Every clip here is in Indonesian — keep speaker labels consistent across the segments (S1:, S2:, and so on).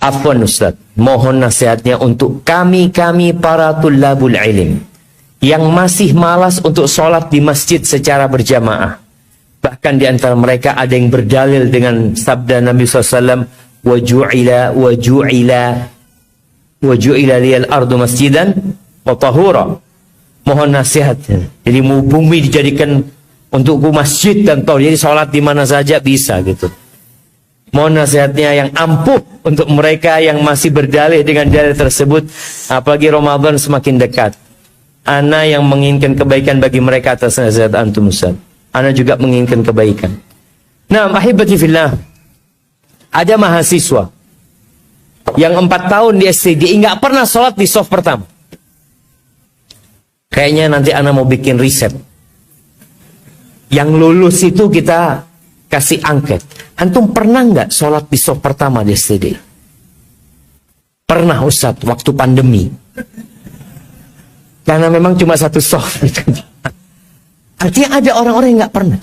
S1: Afwan Ustaz, mohon nasihatnya untuk kami para tulabul ilm yang masih malas untuk sholat di masjid secara berjamaah. Bahkan di antara mereka ada yang berdalil dengan sabda Nabi SAW, waju'ila liyal ardu masjidan wa tahura. Mohon nasihatnya. Jadi bumi dijadikan untukku masjid dan tahur. Jadi sholat di mana saja bisa gitu. Mohon nasihatnya yang ampuh untuk mereka yang masih berdalih dengan dalil tersebut. Apalagi Ramadan semakin dekat. Ana yang menginginkan kebaikan bagi mereka atas nasihat antum Ustaz. Ana juga menginginkan kebaikan. Nah, ahibati fillah. Ada mahasiswa yang 4 tahun di STDI nggak pernah sholat di shaf pertama. Kayaknya nanti ana mau bikin riset. Yang lulus itu kita kasih angket. Antum pernah nggak sholat di shaf pertama di STDI? Pernah Ustaz, waktu pandemi. Karena memang cuma satu shaf. Artinya ada orang-orang yang nggak pernah.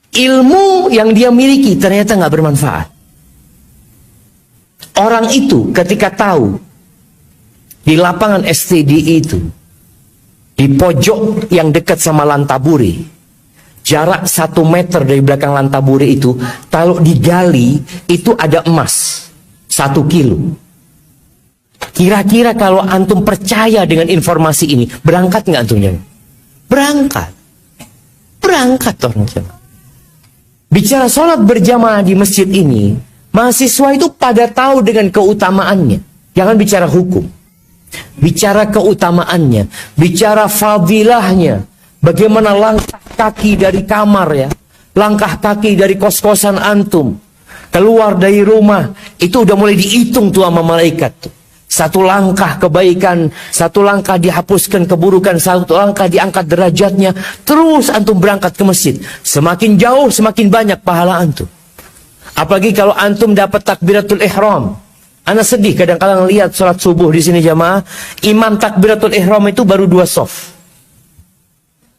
S1: Ilmu yang dia miliki ternyata nggak bermanfaat. Orang itu ketika tahu di lapangan STDI itu, di pojok yang dekat sama Lantaburi, jarak 1 meter dari belakang Lantaburi itu, kalau digali itu ada emas 1 kilo. Kira-kira kalau antum percaya dengan informasi ini, berangkat nggak antumnya? Berangkat. Berangkat orang jemaah. Bicara sholat berjamaah di masjid ini, mahasiswa itu pada tahu dengan keutamaannya. Jangan bicara hukum. Bicara keutamaannya. Bicara fadilahnya. Bagaimana langkah kaki dari kamar ya. Langkah kaki dari kos-kosan antum. Keluar dari rumah. Itu udah mulai dihitung tuh sama malaikat tuh. 1 langkah kebaikan, 1 langkah dihapuskan keburukan, 1 langkah diangkat derajatnya. Terus antum berangkat ke masjid. Semakin jauh, semakin banyak pahala antum. Apalagi kalau antum dapat takbiratul ihram. Ana sedih kadang-kadang lihat sholat subuh di sini jamaah. Imam takbiratul ihram itu baru 2 shaf.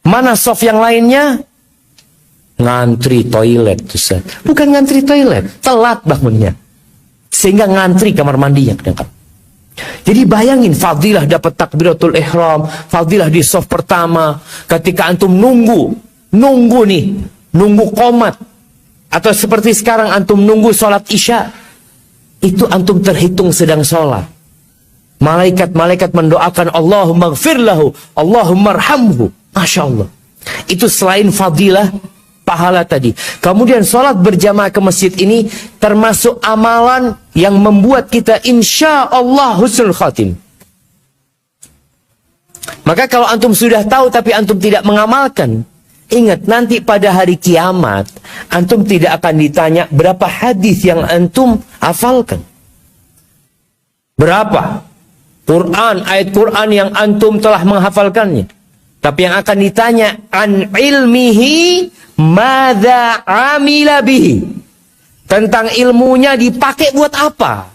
S1: Mana shaf yang lainnya? Ngantri toilet. Ustaz. Bukan ngantri toilet, telat bangunnya. Sehingga ngantri kamar mandinya kadang-kadang. Jadi bayangin fadilah dapat takbiratul ihram, fadilah di shaf pertama, ketika antum nunggu qomat, atau seperti sekarang antum nunggu sholat isya, itu antum terhitung sedang sholat. Malaikat-malaikat mendoakan Allahumma gfir lahu, Allahumma arhamhu. Masya Allah. Itu selain fadilah pahala tadi. Kemudian sholat berjamaah ke masjid ini termasuk amalan yang membuat kita insya Allah husnul khatim. Maka kalau antum sudah tahu tapi antum tidak mengamalkan, ingat nanti pada hari kiamat antum tidak akan ditanya berapa hadis yang antum hafalkan. Berapa ayat Quran yang antum telah menghafalkannya. Tapi yang akan ditanya an ilmihi madza amila bihi. Tentang ilmunya dipakai buat apa?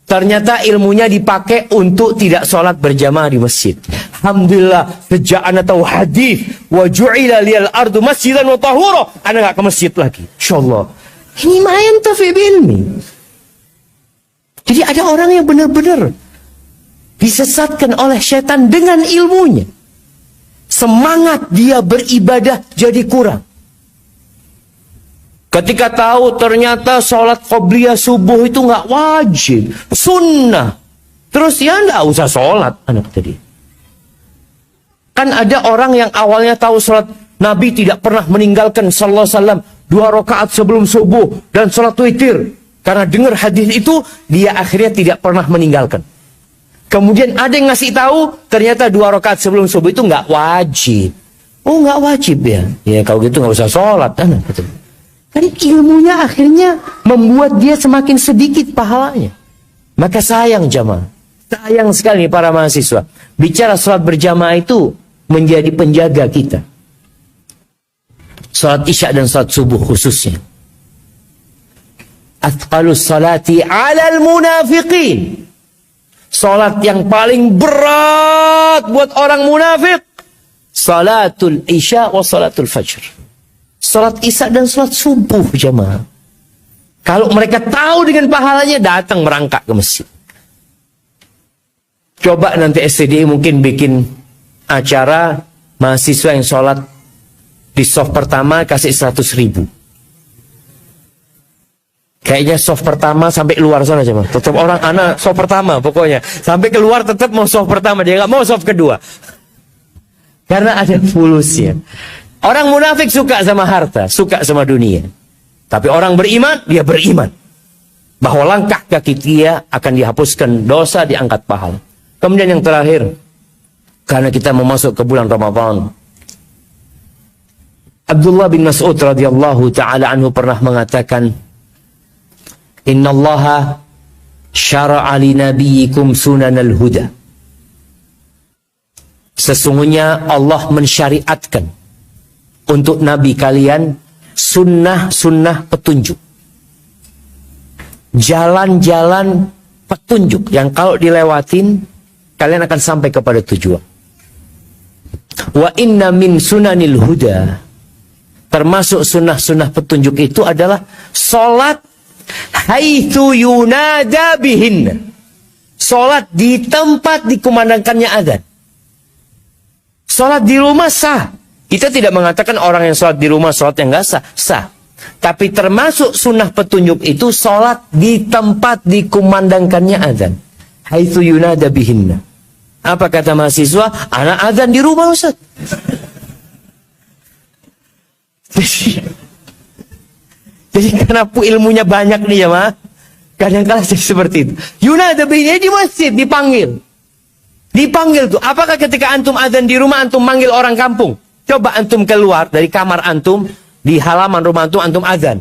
S1: Ternyata ilmunya dipakai untuk tidak sholat berjamaah di masjid. Alhamdulillah, sejak ana tahu hadis wa ju'ila liyal ardu masjidan wa tahura, ana enggak ke masjid lagi. Insyaallah. Ini main tafi ilmi. Jadi ada orang yang benar-benar disesatkan oleh setan dengan ilmunya. Semangat dia beribadah jadi kurang. Ketika tahu ternyata sholat qobliyah subuh itu nggak wajib, sunnah. Terus ya nggak usah sholat, anak tadi. Kan ada orang yang awalnya tahu sholat Nabi tidak pernah meninggalkan sallallahu alaihi wasallam 2 rakaat sebelum subuh dan sholat witir. Karena dengar hadis itu, dia akhirnya tidak pernah meninggalkan. Kemudian ada yang ngasih tahu, ternyata 2 rakaat sebelum subuh itu nggak wajib. Oh nggak wajib ya? Ya kalau gitu nggak usah sholat, anak tadi. Kan ilmunya akhirnya membuat dia semakin sedikit pahalanya. Maka sayang jamaah. Sayang sekali para mahasiswa. Bicara sholat berjamaah itu menjadi penjaga kita. Sholat isya dan sholat subuh khususnya. Athqalus salati alal munafiqin. Sholat yang paling berat buat orang munafik. Salatul isya wa salatul fajr. Salat isya dan salat subuh jamaah. Kalau mereka tahu dengan pahalanya, datang merangkak ke masjid. Coba nanti SCDI mungkin bikin acara mahasiswa yang sholat di soft pertama kasih 100.000. Kayaknya soft pertama sampai keluar sana aja, tetap orang anak soft pertama pokoknya. Sampai keluar tetap mau soft pertama, dia nggak mau soft kedua. Karena ada fulusnya. Orang munafik suka sama harta, suka sama dunia. Tapi orang beriman, dia beriman bahwa langkah kaki dia akan dihapuskan dosa, diangkat pahala. Kemudian yang terakhir, karena kita mau masuk ke bulan Ramadan, Abdullah bin Mas'ud radhiyallahu taala anhu pernah mengatakan, Innallaha syara'a li nabiyyikum sunanal huda. Sesungguhnya Allah mensyariatkan untuk nabi kalian sunnah-sunnah petunjuk. Jalan-jalan petunjuk yang kalau dilewatin kalian akan sampai kepada tujuan. Wa inna min sunanil huda, termasuk sunnah-sunnah petunjuk itu adalah salat haitsu yunada bihin. Salat di tempat dikumandangkannya azan. Salat di rumah sah. Kita tidak mengatakan orang yang salat di rumah salat yang enggak sah, sah. Tapi termasuk sunnah petunjuk itu salat di tempat dikumandangkannya azan. Haitsu yunada bihin. Apa kata mahasiswa? Anak azan di rumah, Ustaz. Jadi karena ilmunya banyak nih ya, mah. Kadang-kadang seperti itu. Yunada bihin di masjid dipanggil. Dipanggil tuh. Apakah ketika antum azan di rumah antum manggil orang kampung? Coba antum keluar dari kamar antum, di halaman rumah antum, antum azan.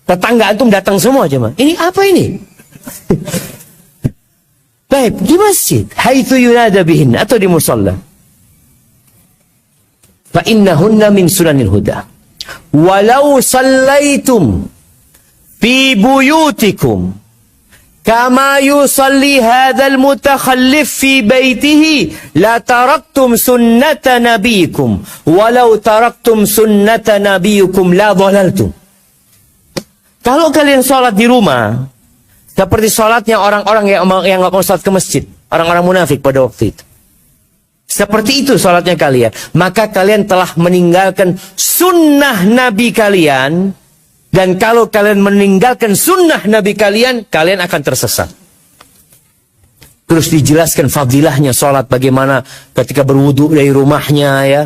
S1: Tetangga antum datang semua aja, mah. Ini apa ini? Baik, di masjid. Haitsu yunada bihin, atau di musalla. Fa innahunna min sunanil huda. Walau sallaitum fi buyutikum kama yusalli hadzal mutakhallif fi baitihi la taraktum sunnata nabiyikum walau taraktum sunnata nabiyikum la dhalaltum. Kalau kalian sholat di rumah seperti sholatnya orang-orang yang nggak mau sholat ke masjid, orang-orang munafik pada waktu itu, seperti itu sholatnya kalian, maka kalian telah meninggalkan sunnah Nabi kalian. Dan kalau kalian meninggalkan sunnah Nabi kalian, kalian akan tersesat. Terus dijelaskan fadilahnya sholat, bagaimana ketika berwudu dari rumahnya ya,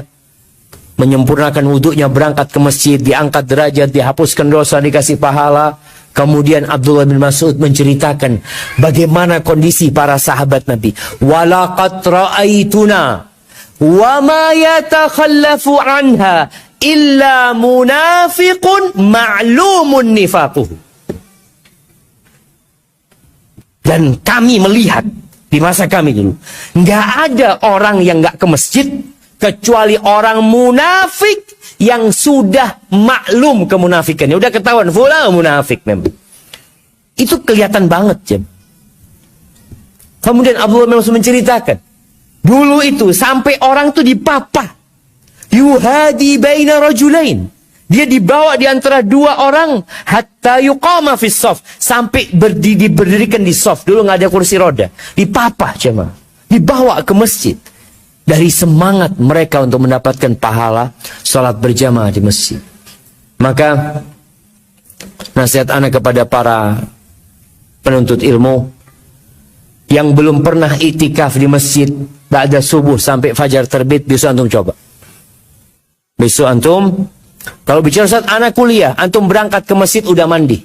S1: menyempurnakan wudunya, berangkat ke masjid, diangkat derajat, dihapuskan dosa, dikasih pahala. Kemudian Abdullah bin Mas'ud menceritakan bagaimana kondisi para sahabat Nabi. Walaqad ra'aituna wa ma yatakhallafu anha illa munafiqun ma'lumun nifaquh. Dan kami melihat di masa kami dulu, nggak ada orang yang nggak ke masjid kecuali orang munafik yang sudah maklum kemunafikannya. Udah ketahuan, fulan munafik memang. Itu kelihatan banget, Jam. Kemudian Abdullah bin Mas'ud menceritakan, dulu itu sampai orang itu dipapah. Yuhadi baina rajulain. Dia dibawa di antara dua orang hatta yuqama fis shaf, sampai diberdirikan di shaf. Dulu nggak ada kursi roda. Dipapah, jemaah. Dibawa ke masjid. Dari semangat mereka untuk mendapatkan pahala salat berjamaah di masjid. Maka nasihat anak kepada para penuntut ilmu yang belum pernah iktikaf di masjid ba'da subuh sampai fajar terbit, besok antum coba. Besok antum, kalau bicara saat anak kuliah, antum berangkat ke masjid udah mandi.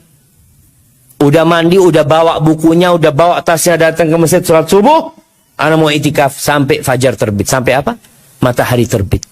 S1: Udah mandi, udah bawa bukunya, udah bawa tasnya, datang ke masjid sholat subuh. Anak mau itikaf sampai fajar terbit. Sampai apa? Matahari terbit.